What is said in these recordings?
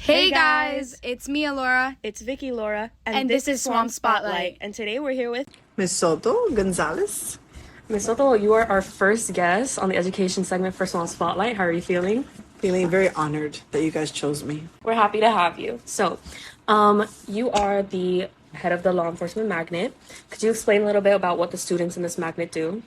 Hey guys, it's me, Laura. It's Vicky, Laura, And this is Swamp Spotlight. And today we're here with Miss Soto-Gonzalez. Miss Soto. You are our first guest on the education segment for Swamp Spotlight. How are you feeling? Feeling very honored that you guys chose me. We're happy to have you. So, you are the head of the law enforcement magnet. Could you explain a little bit about what the students in this magnet do?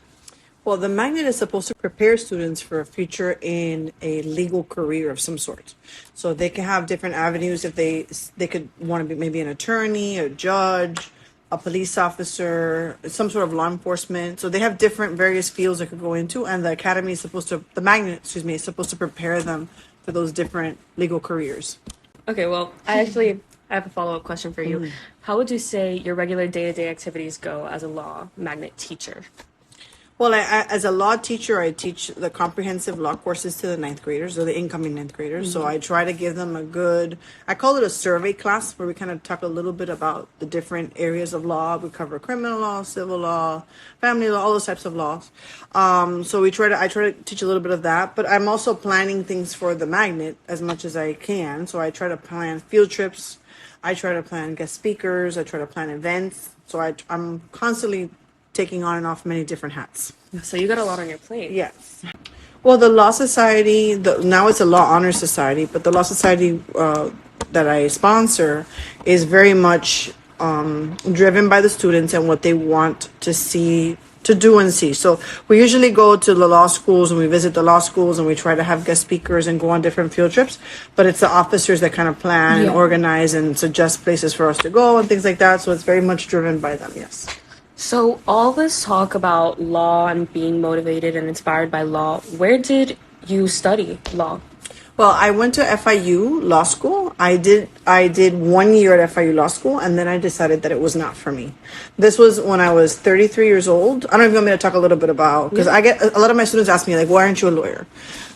Well, the magnet is supposed to prepare students for a future in a legal career of some sort. So they can have different avenues if they could want to be maybe an attorney, a judge, a police officer, some sort of law enforcement. So they have different various fields they could go into, and the academy is the magnet, is supposed to prepare them for those different legal careers. Okay, well, I have a follow-up question for you. How would you say your regular day-to-day activities go as a law magnet teacher? Well, as a law teacher, I teach the comprehensive law courses to the ninth graders or the incoming ninth graders. So I try to give them I call it a survey class where we kind of talk a little bit about the different areas of law. We cover criminal law, civil law, family law, all those types of laws. So I try to teach a little bit of that, but I'm also planning things for the magnet as much as I can. So I try to plan field trips. I try to plan guest speakers. I try to plan events. So I'm constantly taking on and off many different hats. So you got a lot on your plate. Yes. Well, the Law Society, now it's a Law Honor Society, but the Law Society that I sponsor is very much driven by the students and what they want to do and see. So we usually go to the law schools and we visit the law schools and we try to have guest speakers and go on different field trips. But it's the officers that kind of plan and organize and suggest places for us to go and things like that. So it's very much driven by them, yes. So all this talk about law and being motivated and inspired by law, where did you study law? Well, I went to FIU Law School. I did 1 year at FIU Law School, and then I decided that it was not for me. This was when I was 33 years old. I don't even want me to talk a little bit about, because I get a lot of my students ask me, like, why aren't you a lawyer?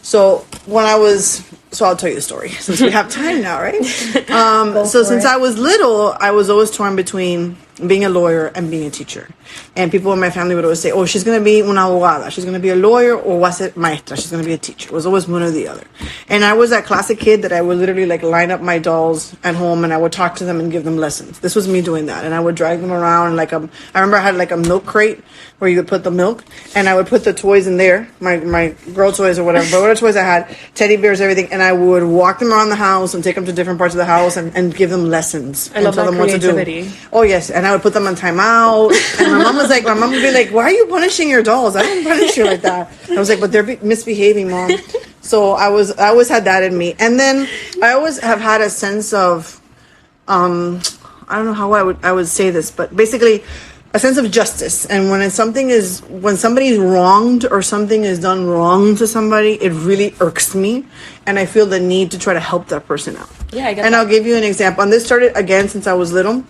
So I'll tell you the story since we have time now, right? Since I was little, I was always torn between being a lawyer and being a teacher. And people in my family would always say, oh, she's going to be una abogada. She's going to be a lawyer, or was it maestra? She's going to be a teacher. It was always one or the other. And I was that classic kid that I would literally line up my dolls at home and I would talk to them and give them lessons. This was me doing that. And I would drag them around I remember I had a milk crate where you would put the milk, and I would put the toys in there, my girl toys or whatever, but whatever toys I had, teddy bears, everything, and I would walk them around the house and take them to different parts of the house and give them lessons and tell them what to do. Oh yes, and I would put them on timeout. And my mom would be like, "Why are you punishing your dolls? I don't punish you like that." I was like, "But they're misbehaving, Mom." So I always had that in me, and then I always have had a sense of, I don't know how I would say this, but basically, a sense of justice. And when somebody is wronged or something is done wrong to somebody, it really irks me, and I feel the need to try to help that person out. Yeah, I get and that. I'll give you an example. And this started again since I was little.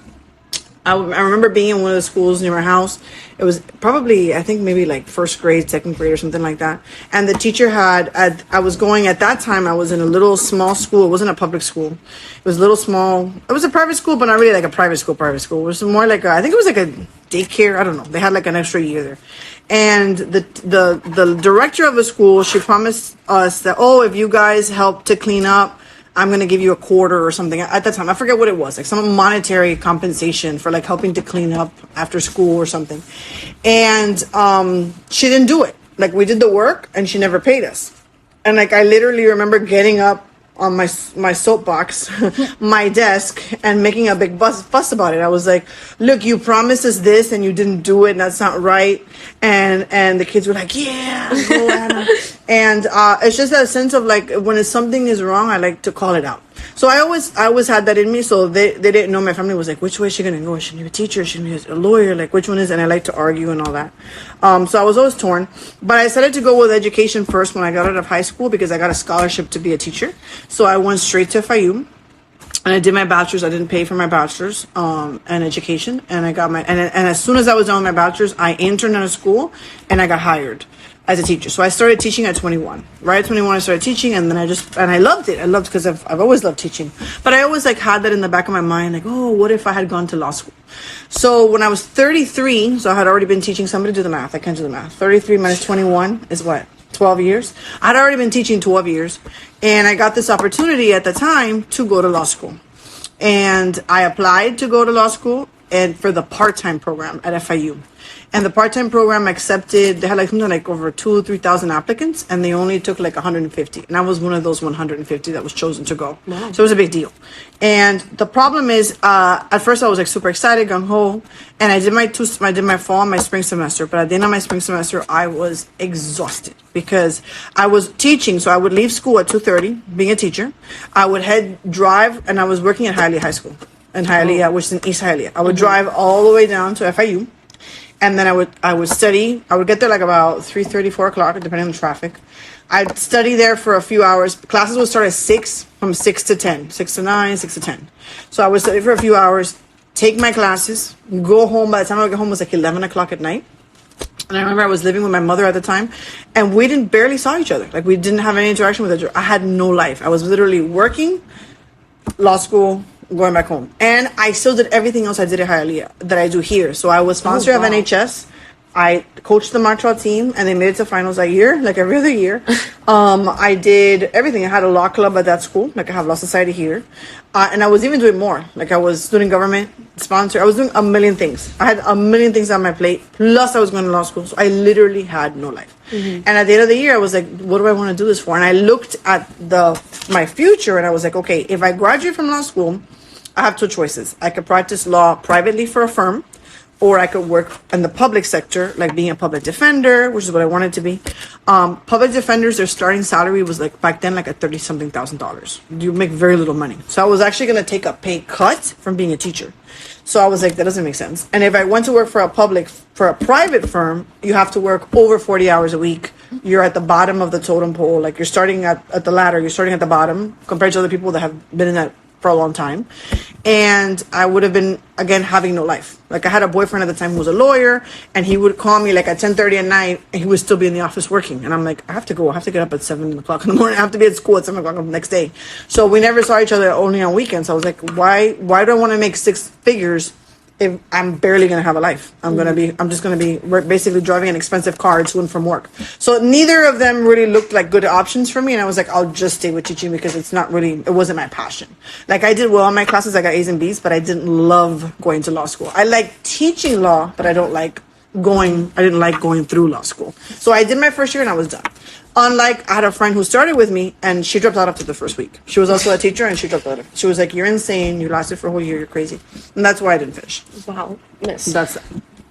I remember being in one of the schools near my house. It was probably, I think maybe first grade, second grade or something like that. And the teacher at that time, I was in a little small school. It wasn't a public school. It was a little small. It was a private school, but not really a private school. It was more I think it was a daycare. I don't know. They had an extra year there. And the director of the school, she promised us that, if you guys help to clean up, I'm going to give you a quarter or something. At that time, I forget what it was, some monetary compensation for helping to clean up after school or something. And she didn't do it. We did the work and she never paid us. And I literally remember getting up on my soapbox, my desk, and making a big fuss about it. I was like, look, you promised us this and you didn't do it, and that's not right. And the kids were like, yeah, go Anna. And it's just that sense of when something is wrong, I like to call it out. So I always had that in me. So they didn't know. My family was like, which way is she gonna go? Is she gonna be a teacher? Is she gonna be a lawyer? Which one is? And I like to argue and all that. So I was always torn. But I decided to go with education first when I got out of high school, because I got a scholarship to be a teacher. So I went straight to FIU. And I did my bachelor's. I didn't pay for my bachelor's in education, and I got and as soon as I was done with my bachelor's, I interned at a school and I got hired as a teacher. So I started teaching at 21. Right at 21, I started teaching, and then I loved it. I loved, because I've always loved teaching. But I always had that in the back of my mind, what if I had gone to law school? So when I was 33, so I had already been teaching. Somebody do the math. I can't do the math. 33 minus 21 is what? 12 years. I'd already been teaching 12 years, and I got this opportunity at the time to go to law school. And I applied to go to law school and for the part-time program at FIU. And the part-time program accepted, they had like something like over 3,000 applicants, and they only took like 150. And I was one of those 150 that was chosen to go. Wow. So it was a big deal. And the problem is, at first I was like super excited, gung-ho, and I did my fall and my spring semester. But at the end of my spring semester, I was exhausted because I was teaching. So I would leave school at 2:30, being a teacher. I would drive, and I was working at Hialeah High School in Hialeah, which is in East Hialeah. I would drive all the way down to FIU. And then I would study. I would get there like about 3:30, 4 o'clock, depending on the traffic. I'd study there for a few hours. Classes would start at 6, from 6 to 10, 6 to 9, 6 to 10. So I would study for a few hours, take my classes, go home. By the time I would get home, it was like 11 o'clock at night. And I remember I was living with my mother at the time, and we barely saw each other. Like, we didn't have any interaction with each other. I had no life. I was literally working, law school, going back home. And I still did everything else I did at Hialeah that I do here. So I was sponsor of NHS. I coached the Montreal team, and they made it to finals that year, like every other year. I did everything. I had a law club at that school. Like, I have law society here. And I was even doing more. Like, I was student government sponsor. I was doing a million things. I had a million things on my plate. Plus, I was going to law school. So I literally had no life. Mm-hmm. And at the end of the year, I was like, what do I want to do this for? And I looked at my future, and I was like, okay, if I graduate from law school, I have two choices. I could practice law privately for a firm, or I could work in the public sector, like being a public defender, which is what I wanted to be. Public defenders, their starting salary was like back then like at $30-something thousand. You make very little money. So I was actually going to take a pay cut from being a teacher. So I was like, that doesn't make sense. And if I went to work for a private firm, you have to work over 40 hours a week. You're at the bottom of the totem pole. Like, you're starting at the ladder. You're starting at the bottom compared to other people that have been in that for a long time. And I would have been, again, having no life. Like, I had a boyfriend at the time who was a lawyer, and he would call me like at 10:30 at night, and he would still be in the office working. And I'm like, I have to go. I have to get up at 7 o'clock in the morning. I have to be at school at 7 o'clock the next day. So we never saw each other, only on weekends. I was like, why do I want to make six figures if I'm barely going to have a life? I'm just going to be basically driving an expensive car to and from work. So neither of them really looked like good options for me. And I was like, I'll just stay with teaching because it wasn't my passion. Like, I did well in my classes. I got A's and B's, but I didn't love going to law school. I like teaching law, but I didn't like going through law school. So I did my first year and I was done. Unlike, I had a friend who started with me, and she dropped out after the first week. She was also a teacher, and she dropped out. She was like, you're insane. You lasted for a whole year. You're crazy. And that's why I didn't finish. Wow. Miss.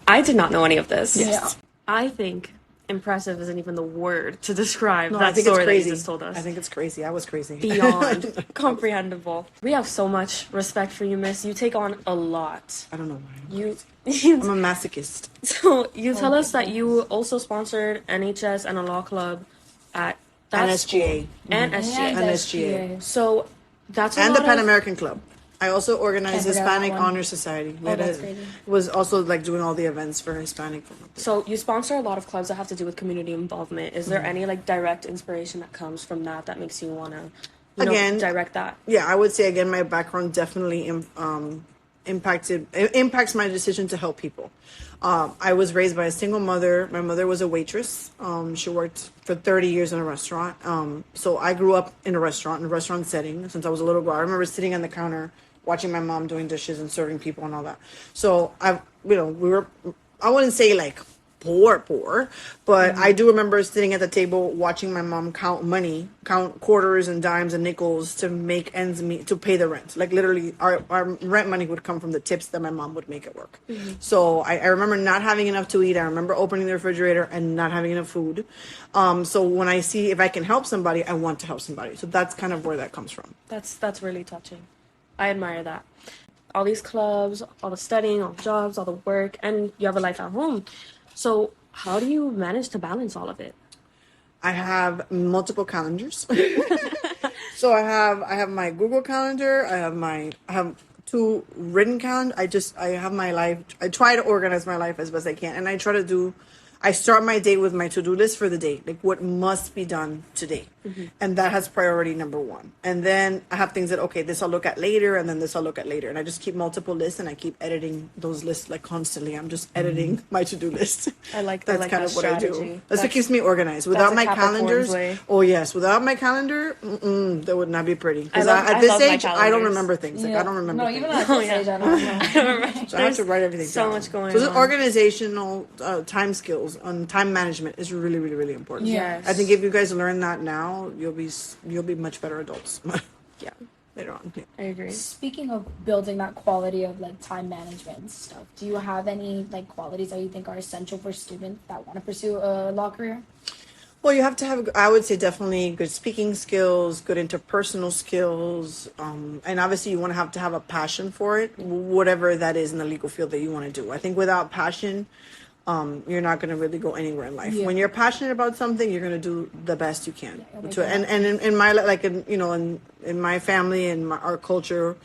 I did not know any of this. Yes. Yeah. I think impressive isn't even the word to describe I that think story it's crazy. that you just told us. I think it's crazy. I was crazy. Beyond comprehensible. We have so much respect for you, Miss. You take on a lot. I don't know why. I'm a masochist. So you tell us that you also sponsored NHS and a law club at that SGA. And SGA. And SGA. So that's and the Pan American Club. I also organized Hispanic Honor Society. That's crazy. Was also like doing all the events for Hispanic. So you sponsor a lot of clubs that have to do with community involvement. Is there any like direct inspiration that comes from that makes you want to direct that? Yeah, I would say again, my background definitely impacts my decision to help people. I was raised by a single mother. My mother was a waitress. She worked for 30 years in a restaurant. So I grew up in a restaurant setting since I was a little girl. I remember sitting on the counter watching my mom doing dishes and serving people and all that. So we were, I wouldn't say like poor, but I do remember sitting at the table watching my mom count quarters and dimes and nickels to make ends meet, to pay the rent. Like, literally our rent money would come from the tips that my mom would make at work. Mm-hmm. So I remember not having enough to eat. I remember opening the refrigerator and not having enough food. So when I see if I can help somebody, I want to help somebody. So that's kind of where that comes from. That's really touching. I admire that. All these clubs, all the studying, all the jobs, all the work, and you have a life at home. So how do you manage to balance all of it? I have multiple calendars. So I have my Google Calendar. I have two written calendars. I have my life. I try to organize my life as best I can, and I try to do I start my day with my to-do list for the day, like what must be done today. And that has priority number one. And then I have things that, okay, this I'll look at later, and then this I'll look at later. And I just keep multiple lists, and I keep editing those lists like constantly. I'm just editing my to-do list. I like That's that kind of what I do. strategy. That's what keeps me organized. Without a my Capricorn's calendars, way. oh yes, without my calendar, that would not be pretty. Because at I this love my age, I don't calendars. remember things. Like I don't remember No, things. even at this age, I don't know. So I have to write everything so down. much going So the on. organizational time skills and time management is really, really, really important. Yes. I think if you guys learn that now, you'll be much better adults. Yeah, Later on. Yeah. I agree. Speaking of building that quality of like time management and stuff, do you have any like qualities that you think are essential for students that want to pursue a law career? Well, you have to have, I would say, definitely good speaking skills, good interpersonal skills, and obviously you want to have a passion for it, whatever that is in the legal field that you want to do. I think without passion, you're not going to really go anywhere in life. Yeah. When you're passionate about something, you're going to do the best you can. Yeah, like to it. And in my like in my family and our culture,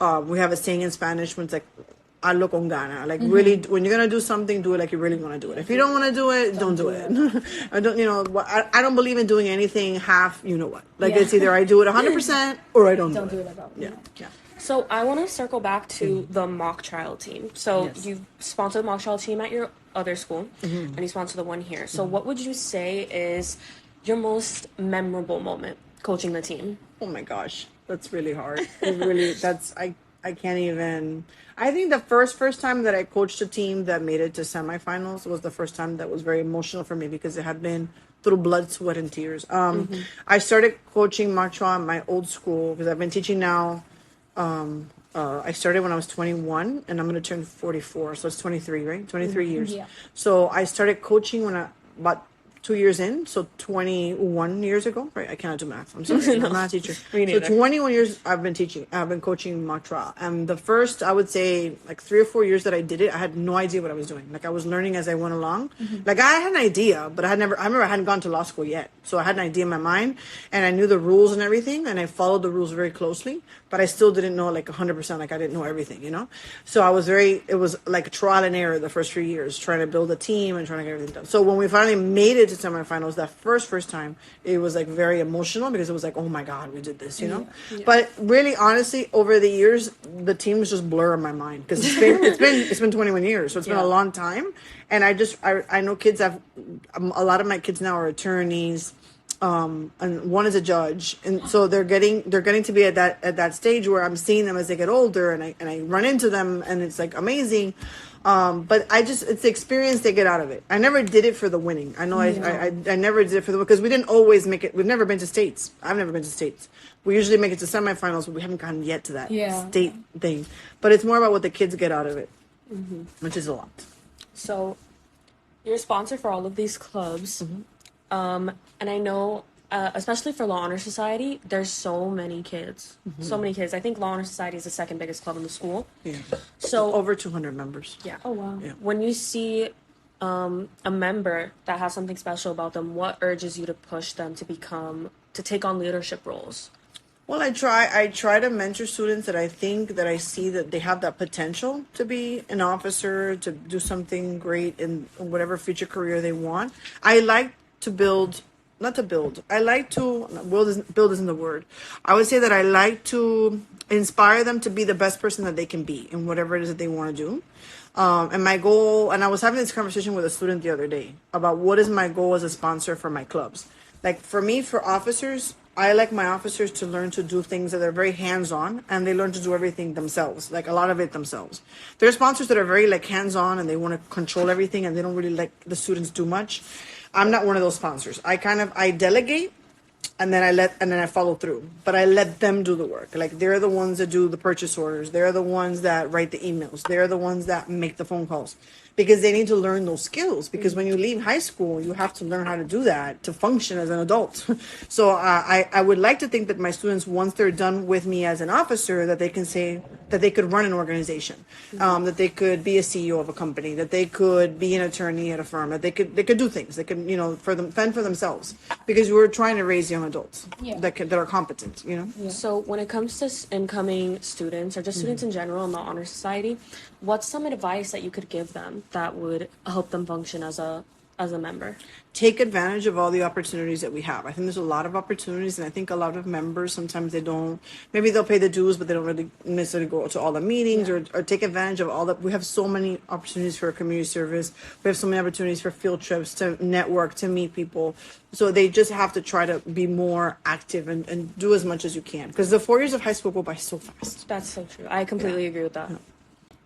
we have a saying in Spanish when it's like hazlo con gana. Like really, when you're gonna do something, do it like you really want to do it. If you don't want to do it, don't do it. I don't, I don't believe in doing anything half. You know what? Like Yeah. it's either I do it 100% or I don't, Don't do do it. it at all. Yeah, yeah. So I want to circle back to the mock trial team. So Yes. you sponsor the mock trial team at your other school, and you sponsor the one here. So what would you say is your most memorable moment coaching the team? Oh my gosh, that's really hard. It really, I can't even. I think the first time that I coached a team that made it to semifinals was the first time that was very emotional for me because it had been through blood, sweat, and tears. I started coaching mock trial at my old school because I've been teaching now. I started when I was 21, and I'm going to turn 44, so it's 23, right? 23 years. Yeah. So I started coaching when about 2 years in, so 21 years ago, right? I cannot do math. I'm sorry, I'm not a teacher. Me So neither. 21 years I've been coaching mock trial. And the first, I would say, like 3 or 4 years that I did it, I had no idea what I was doing. Like I was learning as I went along. Like I had an idea, but I remember I hadn't gone to law school yet. So I had an idea in my mind, and I knew the rules and everything, and I followed the rules very closely, but I still didn't know like 100%, like I didn't know everything, So it was like trial and error the first few years, trying to build a team and trying to get everything done. So when we finally made it to semifinals, that first time, it was like very emotional because it was like, oh my God, we did this, But really, honestly, over the years, the teams just blur in my mind because it's been 21 years, so it's been a long time. And I know kids have, a lot of my kids now are attorneys, and one is a judge, and so they're getting to be at that stage where I'm seeing them as they get older, and I run into them, and it's like amazing. But it's the experience they get out of it. I never did it for the winning. I know I never did it for because we didn't always make it. We've never been to states. I've never been to states. We usually make it to semifinals, but we haven't gotten yet to that state thing. But it's more about what the kids get out of it, which is a lot. So you're a sponsor for all of these clubs. And I know, especially for Law Honor Society, there's so many kids. So many kids. I think Law Honor Society is the second biggest club in the school. Yeah. So Over 200 members. yeah. Oh wow. Yeah. When you see a member that has something special about them, what urges you to push them to take on leadership roles? Well, I try to mentor students that I think that I see that they have that potential to be an officer, to do something great in whatever future career they want. I like to build, not to build. I like to build isn't the word. I would say that I like to inspire them to be the best person that they can be in whatever it is that they want to do. And my goal, and I was having this conversation with a student the other day about what is my goal as a sponsor for my clubs. Like for me, for officers, I like my officers to learn to do things that are very hands-on, and they learn to do everything themselves, like a lot of it themselves. There are sponsors that are very like hands-on and they want to control everything and they don't really let the students do much. I'm not one of those sponsors. I delegate and then I follow through, but I let them do the work. Like they're the ones that do the purchase orders. They're the ones that write the emails. They're the ones that make the phone calls because they need to learn those skills, because when you leave high school, you have to learn how to do that to function as an adult. So I would like to think that my students, once they're done with me as an officer, that they can say that they could run an organization, that they could be a CEO of a company, that they could be an attorney at a firm, that they could do things. They could, fend for themselves, because we're trying to raise young adults that are competent, So when it comes to incoming students or just students in general in the Honor Society, what's some advice that you could give them that would help them function as a as a member? Take advantage of all the opportunities that we have. I think there's a lot of opportunities, and I think a lot of members sometimes they don't. Maybe they'll pay the dues, but they don't really necessarily go to all the meetings or take advantage of all that. We have so many opportunities for community service. We have so many opportunities for field trips, to network, to meet people. So they just have to try to be more active and do as much as you can, because the 4 years of high school go by so fast. That's so true. I completely agree with that.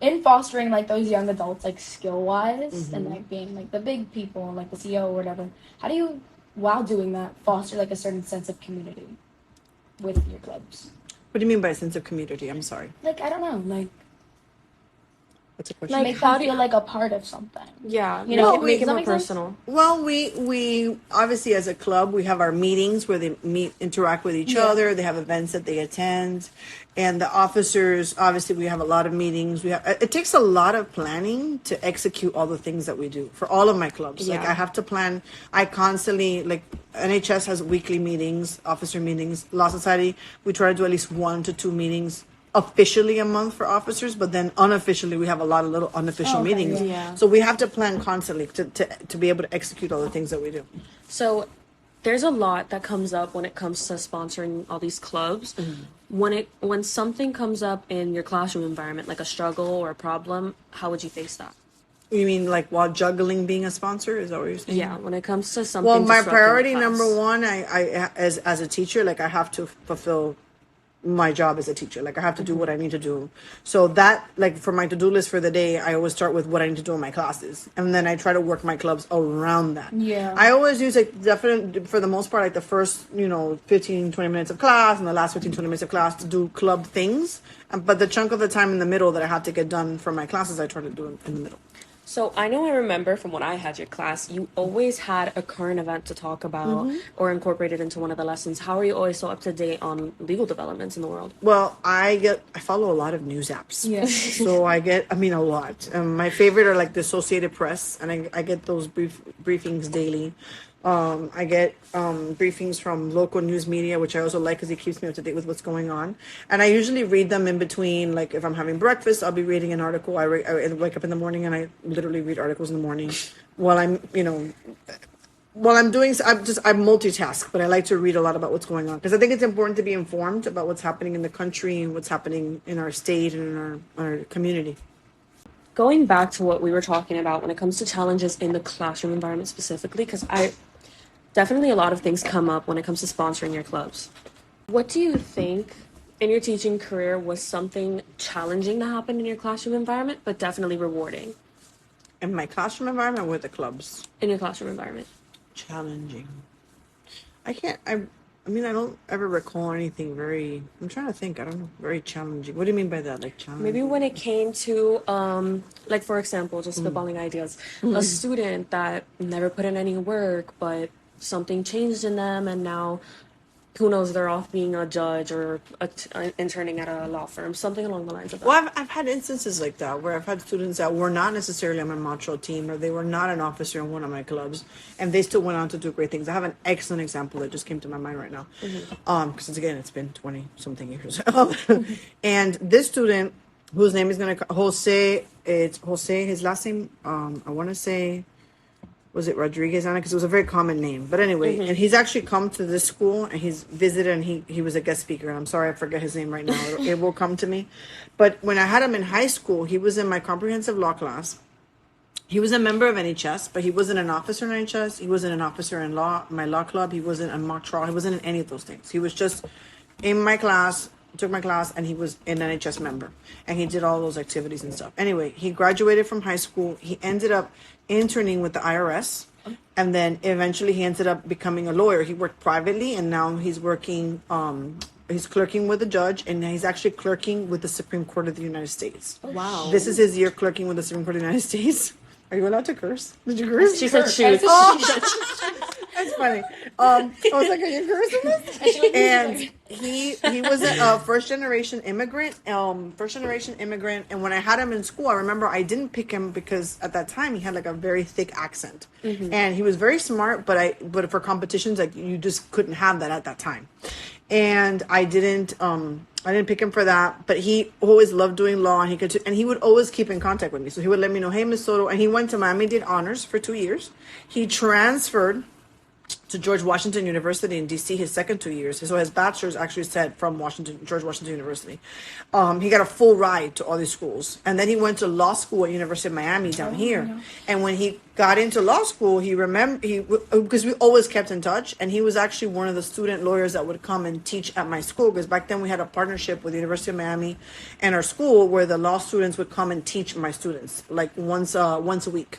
In fostering like those young adults, like skill wise, and like being like the big people, like the CEO or whatever, how do you, while doing that, foster like a certain sense of community with your clubs? What do you mean by a sense of community? I'm sorry. Like, I don't know, like What's the question? Like, make how them do you- feel like a part of something. Yeah, You know, make it does that more make sense? personal. Well, we obviously as a club we have our meetings where they interact with each other. They have events that they attend, and the officers obviously we have a lot of meetings. It takes a lot of planning to execute all the things that we do for all of my clubs. Like Yeah. I have to plan. I constantly like NHS has weekly meetings, officer meetings. Law Society we try to do at least 1 to 2 meetings officially a month for officers, but then unofficially we have a lot of little unofficial Okay, meetings. yeah. So we have to plan constantly to be able to execute all the things that we do. So there's a lot that comes up when it comes to sponsoring all these clubs. When something comes up in your classroom environment, like a struggle or a problem, how would you face that? You mean like while juggling being a sponsor? Is that what you're saying? Yeah, when it comes to something. Well, my disrupting the priority class. number one, I as a teacher, like I have to fulfill my job as a teacher. Like I have to do what I need to do. So that, like for my to-do list for the day, I always start with what I need to do in my classes, and then I try to work my clubs around that. Yeah. I always use like definitely for the most part like the first 15 20 minutes of class and the last 15 20 minutes of class to do club things, but the chunk of the time in the middle that I have to get done for my classes I try to do in the middle. So I know I remember from when I had your class, you always had a current event to talk about or incorporate it into one of the lessons. How are you always so up to date on legal developments in the world? Well, I follow a lot of news apps. Yeah. So a lot. My favorite are like the Associated Press, and I get those briefings daily. I get briefings from local news media, which I also like because it keeps me up to date with what's going on. And I usually read them in between. Like if I'm having breakfast, I'll be reading an article. I wake up in the morning and I literally read articles in the morning while I'm doing. I multitask, but I like to read a lot about what's going on because I think it's important to be informed about what's happening in the country and what's happening in our state and in our community. Going back to what we were talking about when it comes to challenges in the classroom environment specifically, because definitely a lot of things come up when it comes to sponsoring your clubs. What do you think in your teaching career was something challenging that happened in your classroom environment, but definitely rewarding In my classroom environment with the clubs. in your classroom environment? Challenging. I mean, I don't ever recall anything I'm trying to think. I don't know. Very challenging. What do you mean by that? Like challenging? Maybe when it came to, like for example, just spitballing ideas, a student that never put in any work, but something changed in them, and now, who knows, they're off being a judge or interning at a law firm, something along the lines of that. Well, I've had instances like that where I've had students that were not necessarily on my Montreal team or they were not an officer in one of my clubs and they still went on to do great things. I have an excellent example that just came to my mind right now. Because again, it's been 20 something years. And this student, whose name is going to Jose, his last name, I want to say, was it Rodriguez on it? Because it was a very common name. But anyway, and he's actually come to this school and he's visited and he was a guest speaker. And I'm sorry, I forget his name right now. It will come to me. But when I had him in high school, he was in my comprehensive law class. He was a member of NHS, but he wasn't an officer in NHS. He wasn't an officer in my law club. He wasn't in mock trial. He wasn't in any of those things. He was just in my class, took my class, and he was an NHS member. And he did all those activities and stuff. Anyway, he graduated from high school. He ended up interning with the IRS. And then eventually he ended up becoming a lawyer. He worked privately, and now he's working, he's clerking with a judge, and he's actually clerking with the Supreme Court of the United States. Wow. This is his year clerking with the Supreme Court of the United States. Are you allowed to curse? Did you curse? She said shoot. That's funny. I was like, are you cursing this? And he was a first generation immigrant. And when I had him in school, I remember I didn't pick him because at that time he had like a very thick accent, and he was very smart. But for competitions, like you just couldn't have that at that time. and I didn't pick him for that, but he always loved doing law, and he would always keep in contact with me. So he would let me know, hey, Miss Soto, and he went to Miami, did honors for 2 years. He transferred to George Washington University in DC his second 2 years. So his bachelor's actually said from George Washington University. He got a full ride to all these schools. And then he went to law school at University of Miami down here. Yeah. And when he got into law school, because we always kept in touch, and he was actually one of the student lawyers that would come and teach at my school, because back then we had a partnership with the University of Miami and our school where the law students would come and teach my students like once a week,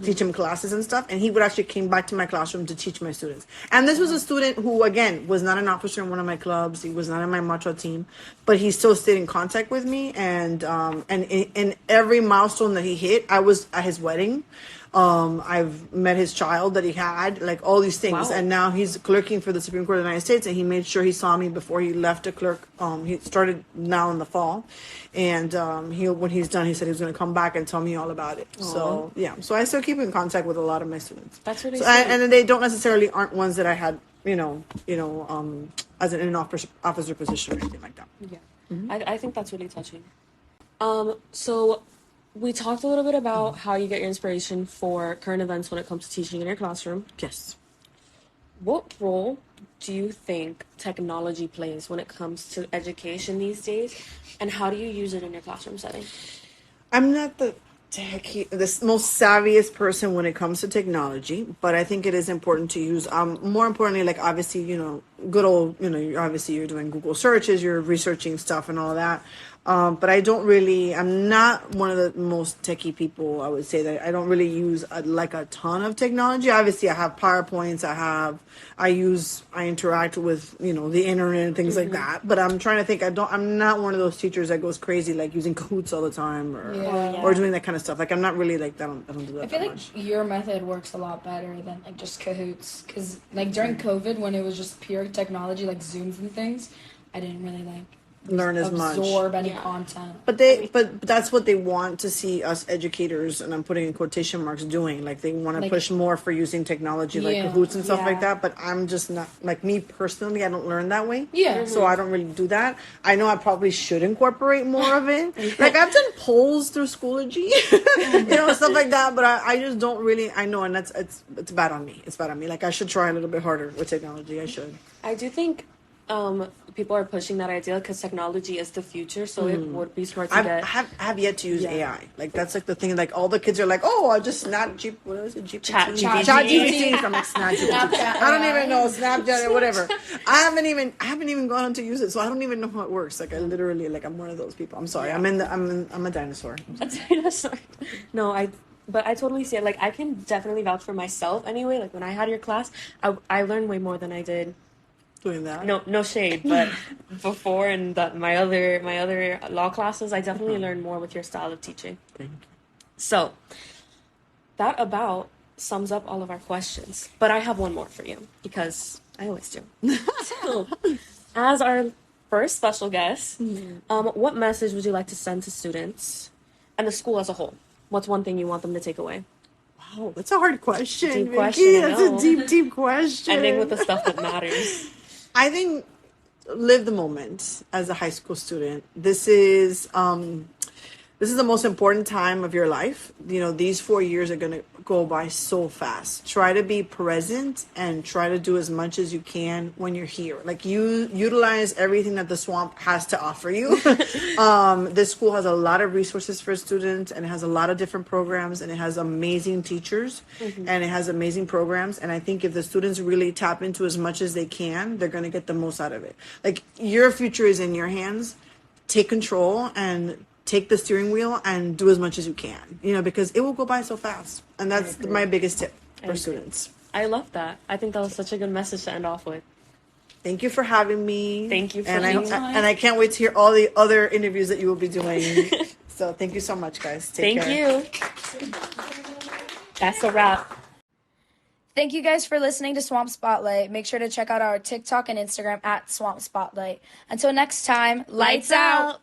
teach them classes and stuff. And he would actually came back to my classroom to teach my students. And this was a student who, again, was not an officer in one of my clubs. He was not in my matcha team, but he still stayed in contact with me. And in every milestone that he hit, I was at his wedding. I've met his child that he had, like all these things. Wow. And now he's clerking for the Supreme Court of the United States, and he made sure he saw me before he left to clerk. He started now in the fall, and when he's done, he said he was going to come back and tell me all about it. Aww. So yeah, so I still keep in contact with a lot of my students. That's really and they don't necessarily aren't ones that I had, as an officer position or anything like that. Yeah, mm-hmm. I think that's really touching. So we talked a little bit about how you get your inspiration for current events when it comes to teaching in your classroom. Yes. What role do you think technology plays when it comes to education these days, and how do you use it in your classroom setting? I'm not the most savviest person when it comes to technology, but I think it is important to use. More importantly, like obviously, good old, you're doing Google searches, you're researching stuff and all that. But I'm not one of the most techie people. I would say that I don't really use a ton of technology. Obviously I have PowerPoints, I interact with, the internet and things like that. But I'm trying to think, I'm not one of those teachers that goes crazy, like using Kahoots all the time or doing that kind of stuff. Like I'm not really like that. I don't do that. I feel like your method works a lot better than like just Kahoots. Cause like during COVID when it was just pure technology, like Zooms and things, I didn't really learn as much, absorb any content. But that's what they want to see us educators, and I'm putting in quotation marks, doing. Like they want to push more for using technology, like Kahoots and stuff like that. But I'm just not, like me personally, I don't learn that way. Yeah. So I don't really do that. I know I probably should incorporate more of it. Like I've done polls through Schoology, stuff like that. But I just don't really. I know, and it's bad on me. It's bad on me. Like I should try a little bit harder with technology. I should. I do think people are pushing that idea because technology is the future, so it would be smart to I have yet to use AI. Like that's like the thing. Like all the kids are like, oh, I just Chat GPT from like Snapchat. I don't even know Snapchat or whatever. I haven't even gone on to use it, so I don't even know how it works. Like I literally I'm one of those people. I'm sorry. I'm a dinosaur. A dinosaur. No, But I totally see it. Like I can definitely vouch for myself anyway. Like when I had your class, I learned way more than I did doing that. No shade, but before in my other law classes, I definitely learned more with your style of teaching. Thank you. So that about sums up all of our questions. But I have one more for you because I always do. So, as our first special guest, what message would you like to send to students and the school as a whole? What's one thing you want them to take away? Wow, that's a hard question. Deep question. That's a deep question. Ending with the stuff that matters. I think live the moment as a high school student. This is the most important time of your life. These 4 years are going to go by so fast. Try to be present and try to do as much as you can when you're here. Like you utilize everything that the swamp has to offer you. This school has a lot of resources for students, and it has a lot of different programs, and it has amazing teachers, and it has amazing programs. And I think if the students really tap into as much as they can, they're going to get the most out of it. Like your future is in your hands. Take control and take the steering wheel and do as much as you can, because it will go by so fast. And that's my biggest tip for students. I love that. I think that was such a good message to end off with. Thank you for having me. Thank you for and I can't wait to hear all the other interviews that you will be doing. So thank you so much, guys. Take care. Thank you. That's a wrap. Thank you guys for listening to Swamp Spotlight. Make sure to check out our TikTok and Instagram at Swamp Spotlight. Until next time, lights out.